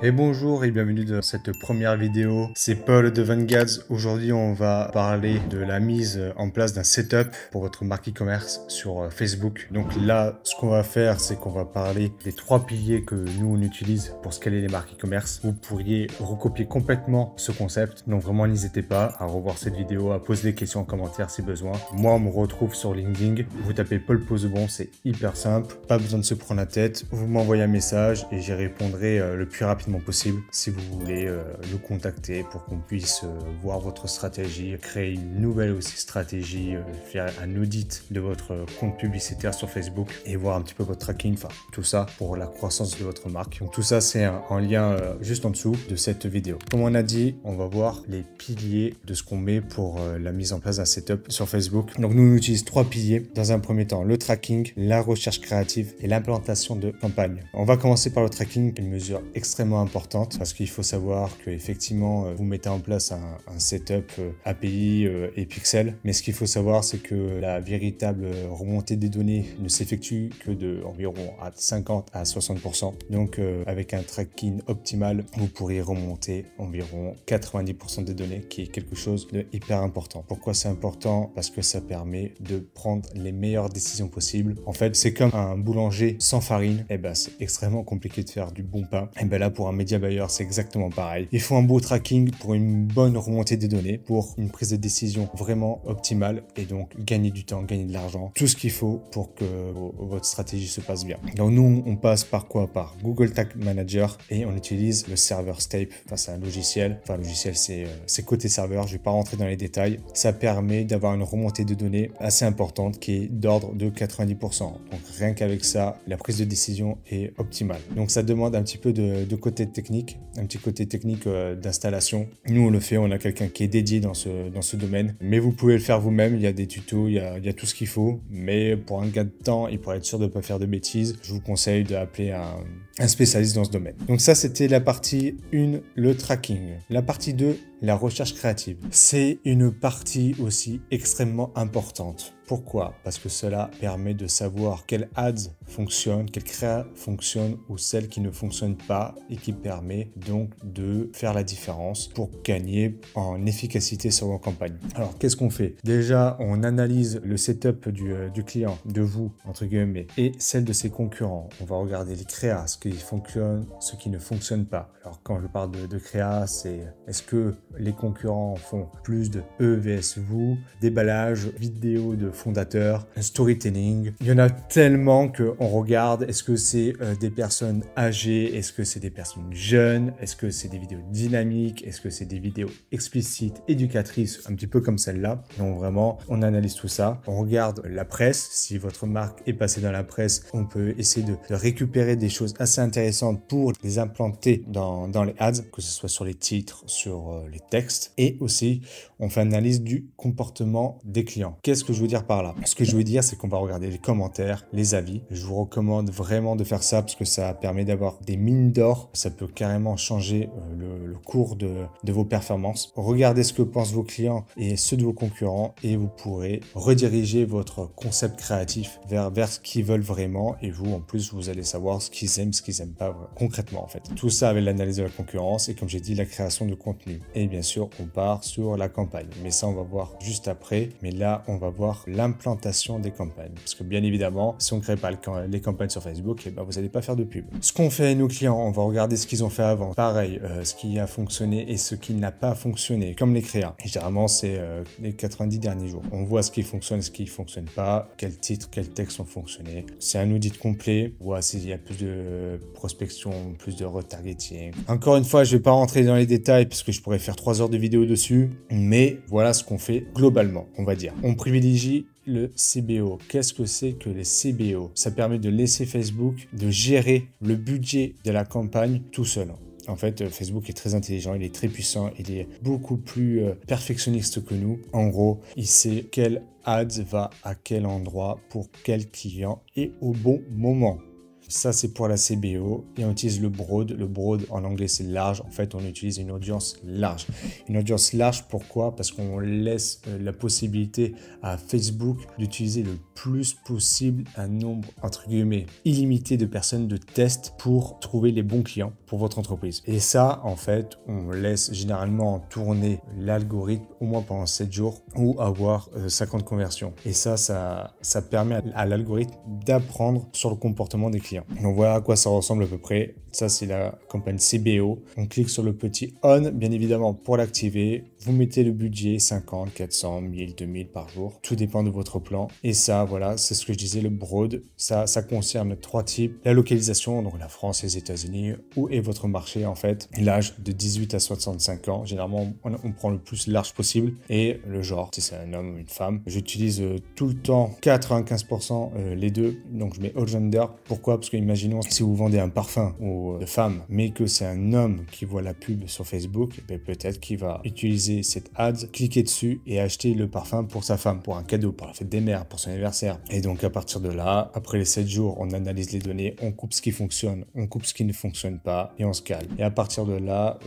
Et bonjour et bienvenue dans cette première vidéo. C'est Paul de Vangads. Aujourd'hui, on va parler de la mise en place d'un setup pour votre marque e-commerce sur Facebook. Donc là, ce qu'on va faire, c'est qu'on va parler des 3 piliers que nous, on utilise pour scaler les marques e-commerce. Vous pourriez recopier complètement ce concept. Donc vraiment, n'hésitez pas à revoir cette vidéo, à poser des questions en commentaire si besoin. Moi, on me retrouve sur LinkedIn. Vous tapez Paul Posebon, c'est hyper simple. Pas besoin de se prendre la tête. Vous m'envoyez un message et j'y répondrai le plus rapidement possible si vous voulez nous contacter pour qu'on puisse voir votre stratégie, créer une nouvelle aussi stratégie, faire un audit de votre compte publicitaire sur Facebook et voir un petit peu votre tracking, enfin tout ça pour la croissance de votre marque. Donc tout ça c'est en lien juste en dessous de cette vidéo. Comme on a dit, on va voir les piliers de ce qu'on met pour la mise en place d'un setup sur Facebook. Donc nous on utilise 3 piliers. Dans un premier temps, le tracking, la recherche créative et l'implantation de campagnes. On va commencer par le tracking, une mesure extrêmement importante parce qu'il faut savoir que effectivement vous mettez en place un setup API et pixel, mais ce qu'il faut savoir c'est que la véritable remontée des données ne s'effectue que de environ à 50 à 60%. Donc avec un tracking optimal, vous pourrez remonter environ 90% des données, qui est quelque chose de hyper important. Pourquoi c'est important? Parce que ça permet de prendre les meilleures décisions possibles. En fait, c'est comme un boulanger sans farine, et ben c'est extrêmement compliqué de faire du bon pain. Et ben là, pour un média buyer, c'est exactement pareil. Il faut un beau tracking pour une bonne remontée des données, pour une prise de décision vraiment optimale et donc gagner du temps, gagner de l'argent, tout ce qu'il faut pour que votre stratégie se passe bien. Donc nous, on passe par quoi? Par Google Tag Manager et on utilise le serveur Stape. Enfin, c'est un logiciel. Enfin, le logiciel, c'est côté serveur. Je vais pas rentrer dans les détails. Ça permet d'avoir une remontée de données assez importante qui est d'ordre de 90%. Donc rien qu'avec ça, la prise de décision est optimale. Donc ça demande un petit peu de côté technique, un petit côté technique d'installation. Nous on le fait, on a quelqu'un qui est dédié dans ce domaine, mais vous pouvez le faire vous-même. Il y a des tutos, il y a tout ce qu'il faut, mais pour un gain de temps et pour être sûr de ne pas faire de bêtises, je vous conseille d'appeler un spécialiste dans ce domaine. Donc ça c'était la partie 1, le tracking. La partie 2, la recherche créative. C'est une partie aussi extrêmement importante. Pourquoi? Parce que cela permet de savoir quelle ads fonctionne, quelle créa fonctionne ou celle qui ne fonctionne pas et qui permet donc de faire la différence pour gagner en efficacité sur vos campagnes. Alors qu'est-ce qu'on fait? Déjà, on analyse le setup du client, de vous, entre guillemets, et celle de ses concurrents. On va regarder les créas, ce qui fonctionne, ce qui ne fonctionne pas. Alors quand je parle de créa, c'est est-ce que les concurrents font plus de EVS vous, déballage, vidéo de fondateur, storytelling. Il y en a tellement qu'on regarde, est-ce que c'est des personnes âgées, est-ce que c'est des personnes jeunes, est-ce que c'est des vidéos dynamiques, est-ce que c'est des vidéos explicites, éducatrices, un petit peu comme celle-là. Donc vraiment, on analyse tout ça. On regarde la presse. Si votre marque est passée dans la presse, on peut essayer de récupérer des choses assez intéressantes pour les implanter dans les ads, que ce soit sur les titres, sur les textes. Et aussi, on fait une analyse du comportement des clients. Qu'est-ce que je veux dire par là? Ce que je veux dire, c'est qu'on va regarder les commentaires, les avis. Je vous recommande vraiment de faire ça parce que ça permet d'avoir des mines d'or. Ça peut carrément changer le cours de vos performances. Regardez ce que pensent vos clients et ceux de vos concurrents et vous pourrez rediriger votre concept créatif vers ce qu'ils veulent vraiment. Et vous, en plus, vous allez savoir ce qu'ils aiment, ce qu'ils n'aiment pas concrètement en fait. Tout ça avec l'analyse de la concurrence et comme j'ai dit, la création de contenu. Et bien sûr, on part sur la campagne. Mais ça, on va voir juste après. Mais là, on va voir l'implantation des campagnes. Parce que bien évidemment, si on ne crée pas les campagnes sur Facebook, eh ben, vous n'allez pas faire de pub. Ce qu'on fait nos clients, on va regarder ce qu'ils ont fait avant. Pareil, ce qui a fonctionné et ce qui n'a pas fonctionné, comme les créas. Et généralement, c'est les 90 derniers jours. On voit ce qui fonctionne et ce qui ne fonctionne pas, quels titres, quels textes ont fonctionné. C'est un audit complet. On voit s'il y a plus de prospection, plus de retargeting. Encore une fois, je ne vais pas rentrer dans les détails parce que je pourrais faire 3 heures de vidéo dessus. Mais voilà ce qu'on fait globalement, on va dire. On privilégie le CBO. Qu'est-ce que c'est que les CBO? Ça permet de laisser Facebook de gérer le budget de la campagne tout seul. En fait, Facebook est très intelligent, il est très puissant, il est beaucoup plus perfectionniste que nous. En gros, il sait quel ads va à quel endroit pour quel client et au bon moment. Ça, c'est pour la CBO. Et on utilise le broad. Le broad, en anglais, c'est large. En fait, on utilise une audience large. Une audience large, pourquoi? Parce qu'on laisse la possibilité à Facebook d'utiliser le plus possible un nombre, entre guillemets, illimité de personnes de test pour trouver les bons clients pour votre entreprise. Et ça, en fait, on laisse généralement tourner l'algorithme au moins pendant 7 jours ou avoir 50 conversions. Et ça permet à l'algorithme d'apprendre sur le comportement des clients. Donc voilà à quoi ça ressemble à peu près. Ça, c'est la campagne CBO. On clique sur le petit on, bien évidemment, pour l'activer. Vous mettez le budget 50, 400, 1000, 2000 par jour. Tout dépend de votre plan. Et ça, voilà, c'est ce que je disais, le broad. Ça concerne 3 types. La localisation, donc la France, les États-Unis. Où est votre marché, en fait? L'âge de 18 à 65 ans. Généralement, on prend le plus large possible. Et le genre, si c'est un homme ou une femme. J'utilise tout le temps 95% les deux. Donc, je mets all gender. Pourquoi? Parce que imaginons si vous vendez un parfum ou de femme, mais que c'est un homme qui voit la pub sur Facebook, peut-être qu'il va utiliser cette ad, cliquer dessus et acheter le parfum pour sa femme, pour un cadeau, pour la fête des mères, pour son anniversaire. Et donc à partir de là, après les 7 jours, on analyse les données, on coupe ce qui fonctionne, on coupe ce qui ne fonctionne pas et on se calme. Et à partir de là,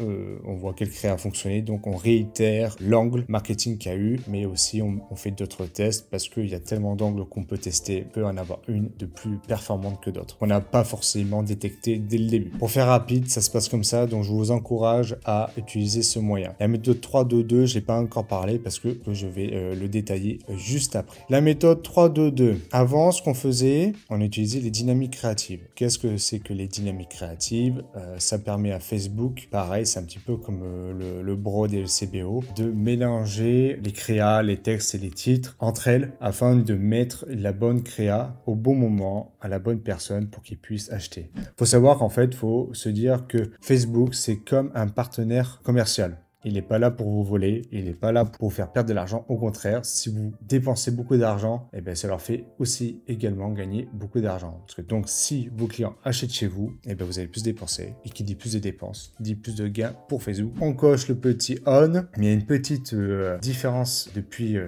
on voit quel créa a fonctionné, donc on réitère l'angle marketing qu'il y a eu, mais aussi on fait d'autres tests parce qu'il y a tellement d'angles qu'on peut tester, peut en avoir une de plus performante que d'autres. On n'a pas forcément détecté dès le début. Pour faire rapide, ça se passe comme ça, donc je vous encourage à utiliser ce moyen. La méthode 3-2-2, je n'ai pas encore parlé parce que je vais le détailler juste après. La méthode 3-2-2. Avant, ce qu'on faisait, on utilisait les dynamiques créatives. Qu'est-ce que c'est que les dynamiques créatives? Ça permet à Facebook, pareil, c'est un petit peu comme le broad et le CBO, de mélanger les créas, les textes et les titres entre elles afin de mettre la bonne créa au bon moment à la bonne personne pour qu'il puisse acheter. Il faut savoir qu'en fait, il faut se dire que Facebook, c'est comme un partenaire commercial. Il n'est pas là pour vous voler, il n'est pas là pour vous faire perdre de l'argent. Au contraire, si vous dépensez beaucoup d'argent, eh bien, ça leur fait aussi également gagner beaucoup d'argent. Parce que donc, si vos clients achètent chez vous, eh bien, vous allez plus dépenser. Et qui dit plus de dépenses, dit plus de gains pour Facebook. On coche le petit on, mais il y a une petite différence depuis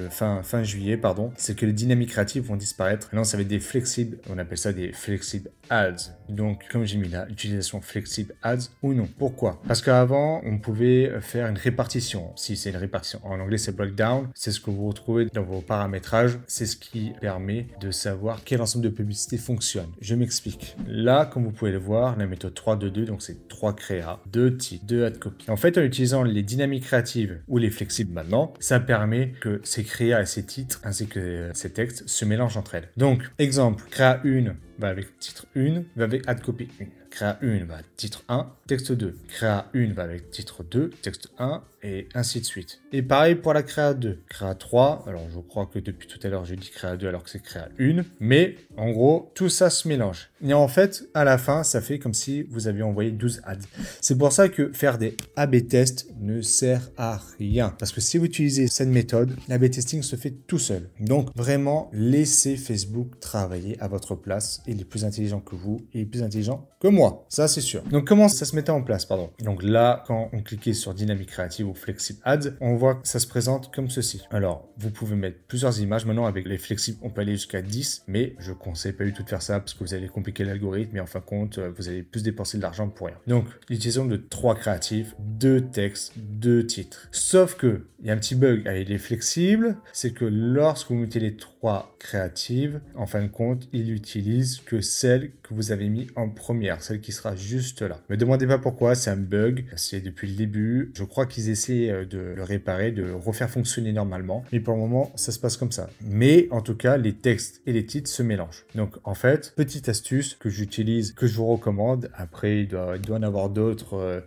fin juillet, pardon. C'est que les dynamiques créatives vont disparaître. Maintenant, ça va être des flexibles, on appelle ça des flexible ads. Donc, comme j'ai mis là, utilisation flexible ads ou non. Pourquoi? Parce qu'avant, on pouvait faire une répartition. Si c'est une répartition, en anglais c'est breakdown, c'est ce que vous retrouvez dans vos paramétrages, c'est ce qui permet de savoir quel ensemble de publicités fonctionne. Je m'explique. Là, comme vous pouvez le voir, la méthode 3-2-2, donc c'est 3 créas, 2 titres, 2 ad copy. En fait, en utilisant les dynamiques créatives ou les flexibles maintenant, ça permet que ces créas et ces titres, ainsi que ces textes, se mélangent entre elles. Donc, exemple, créa 1 va avec titre 1, va avec ad copy 1. Créa 1 va avec titre 1, texte 2. Créa 1 va avec titre 2, texte 1, et ainsi de suite. Et pareil pour la créa 2. Créa 3, alors je crois que depuis tout à l'heure, j'ai dit créa 2 alors que c'est créa 1. Mais en gros, tout ça se mélange. Et en fait, à la fin, ça fait comme si vous aviez envoyé 12 ads. C'est pour ça que faire des A/B tests ne sert à rien. Parce que si vous utilisez cette méthode, l'A/B testing se fait tout seul. Donc vraiment, laissez Facebook travailler à votre place. Il est plus intelligent que vous, il est plus intelligent que moi. Ça, c'est sûr. Donc comment ça se mettait en place, pardon. Donc là, quand on cliquait sur Dynamic Creative ou Flexible Ads, on voit que ça se présente comme ceci. Alors, vous pouvez mettre plusieurs images. Maintenant, avec les flexibles, on peut aller jusqu'à 10, mais je ne conseille pas du tout de faire ça parce que vous allez compliquer l'algorithme et en fin de compte, vous allez plus dépenser de l'argent pour rien. Donc, l'utilisation de 3 créatifs, 2 textes, 2 titres. Sauf que, il y a un petit bug avec les flexibles, c'est que lorsque vous mettez les 3 créatives, en fin de compte, il utilise que celle que vous avez mis en première, celle qui sera juste là. Ne me demandez pas pourquoi, c'est un bug, c'est depuis le début. Je crois qu'ils essaient de le réparer, de le refaire fonctionner normalement, mais pour le moment, ça se passe comme ça. Mais en tout cas, les textes et les titres se mélangent. Donc en fait, petite astuce que j'utilise, que je vous recommande, après il doit en avoir d'autres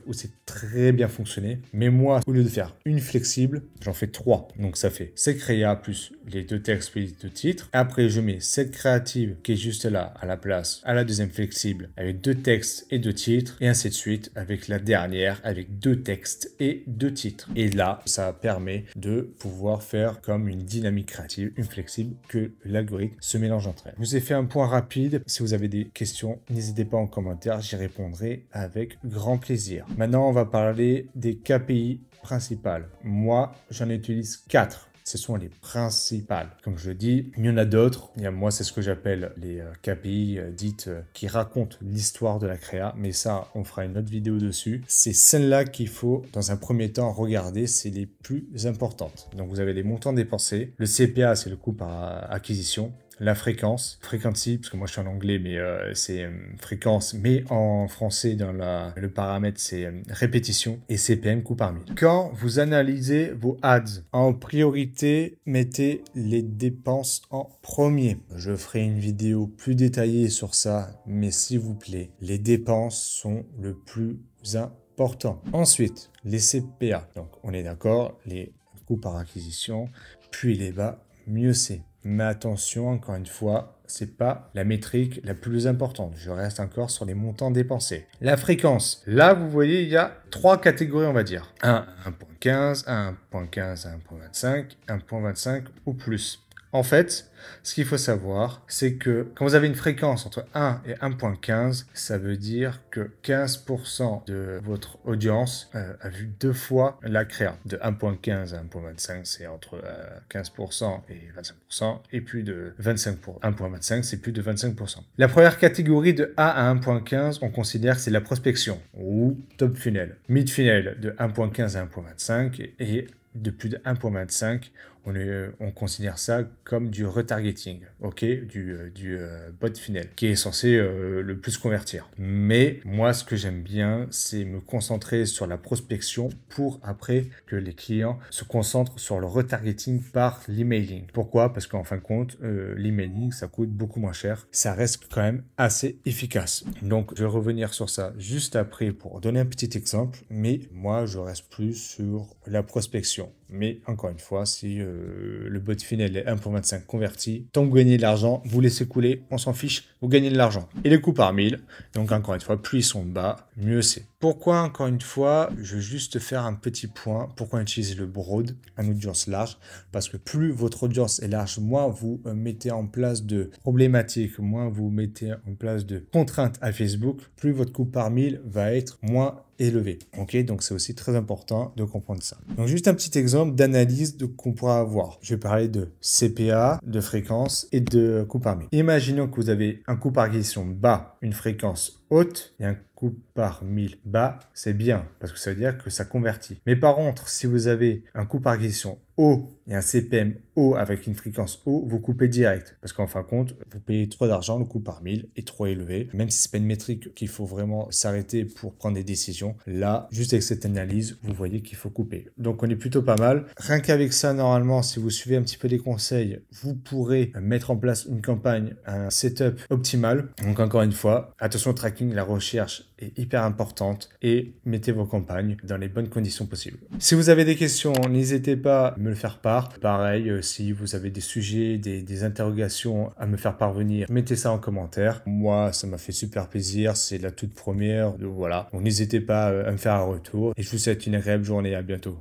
où c'est très bien fonctionné, mais moi, au lieu de faire une flexible, j'en fais 3. Donc ça fait 7 créa plus les 2 textes plus les 2 titres. Après, je mets cette créative qui est juste là, à la place, à la deuxième flexible, avec 2 textes et 2 titres, et ainsi de suite, avec la dernière, avec 2 textes et 2 titres. Et là, ça permet de pouvoir faire comme une dynamique créative, une flexible, que l'algorithme se mélange entre elles. Je vous ai fait un point rapide. Si vous avez des questions, n'hésitez pas en commentaire, j'y répondrai avec grand plaisir. Maintenant, on va parler des KPI principales. Moi, j'en utilise 4. Ce sont les principales. Comme je le dis, il y en a d'autres. Moi, c'est ce que j'appelle les KPI dites qui racontent l'histoire de la créa. Mais ça, on fera une autre vidéo dessus. C'est celles-là qu'il faut, dans un premier temps, regarder. C'est les plus importantes. Donc, vous avez les montants dépensés. Le CPA, c'est le coût par acquisition. La fréquence, frequency, parce que moi je suis en anglais, mais c'est fréquence, mais en français, dans le paramètre, c'est répétition, et CPM, coût par mille. Quand vous analysez vos ads, en priorité, mettez les dépenses en premier. Je ferai une vidéo plus détaillée sur ça, mais s'il vous plaît, les dépenses sont le plus important. Ensuite, les CPA. Donc, on est d'accord, les coûts par acquisition, puis les bas, mieux c'est. Mais attention, encore une fois, c'est pas la métrique la plus importante. Je reste encore sur les montants dépensés. La fréquence. Là, vous voyez, il y a 3 catégories, on va dire. 1.15, 1.15 à 1.25, 1.25 ou plus. En fait, ce qu'il faut savoir, c'est que quand vous avez une fréquence entre 1 et 1.15, ça veut dire que 15% de votre audience a vu 2 fois la créa. De 1.15 à 1.25, c'est entre 15% et 25%. Et plus de 25 pour 1.25, c'est plus de 25%. La première catégorie de A à 1.15, on considère que c'est la prospection ou top funnel. Mid funnel de 1.15 à 1.25 et de plus de 1.25, on considère ça comme du retargeting, ok, du bot funnel, qui est censé le plus convertir. Mais moi, ce que j'aime bien, c'est me concentrer sur la prospection pour après que les clients se concentrent sur le retargeting par l'emailing. Pourquoi? Parce qu'en fin de compte, l'emailing, ça coûte beaucoup moins cher. Ça reste quand même assez efficace. Donc, je vais revenir sur ça juste après pour donner un petit exemple. Mais moi, je reste plus sur la prospection. Mais encore une fois, si le bot funnel est 1.25 converti, tant que vous gagnez de l'argent, vous laissez couler, on s'en fiche, vous gagnez de l'argent. Et les coûts par 1000, donc encore une fois, plus ils sont bas, mieux c'est. Pourquoi, encore une fois, je veux juste faire un petit point, pourquoi utiliser le broad, une audience large? Parce que plus votre audience est large, moins vous mettez en place de problématiques, moins vous mettez en place de contraintes à Facebook, plus votre coût par 1000 va être moins élevé. Ok, donc c'est aussi très important de comprendre ça. Donc juste un petit exemple d'analyse qu'on pourra avoir. Je vais parler de CPA, de fréquence et de coût par 1000. Imaginons que vous avez un coût par acquisition bas, une fréquence haute et un coût par 1000 bas, c'est bien parce que ça veut dire que ça convertit. Mais par contre, si vous avez un coût par acquisition haut et un CPM haut avec une fréquence haut, vous coupez direct. Parce qu'en fin de compte, vous payez trop d'argent, le coût par 1000 est trop élevé. Même si c'est pas une métrique qu'il faut vraiment s'arrêter pour prendre des décisions. Là, juste avec cette analyse, vous voyez qu'il faut couper. Donc on est plutôt pas mal. Rien qu'avec ça, normalement, si vous suivez un petit peu les conseils, vous pourrez mettre en place une campagne, un setup optimal. Donc encore une fois, attention au tracking, la recherche est hyper importante et mettez vos campagnes dans les bonnes conditions possibles. Si vous avez des questions, n'hésitez pas à me le faire part. Pareil, si vous avez des sujets, des interrogations à me faire parvenir, mettez ça en commentaire. Moi, ça m'a fait super plaisir. C'est la toute première. Donc voilà. Donc n'hésitez pas à me faire un retour et je vous souhaite une agréable journée. À bientôt.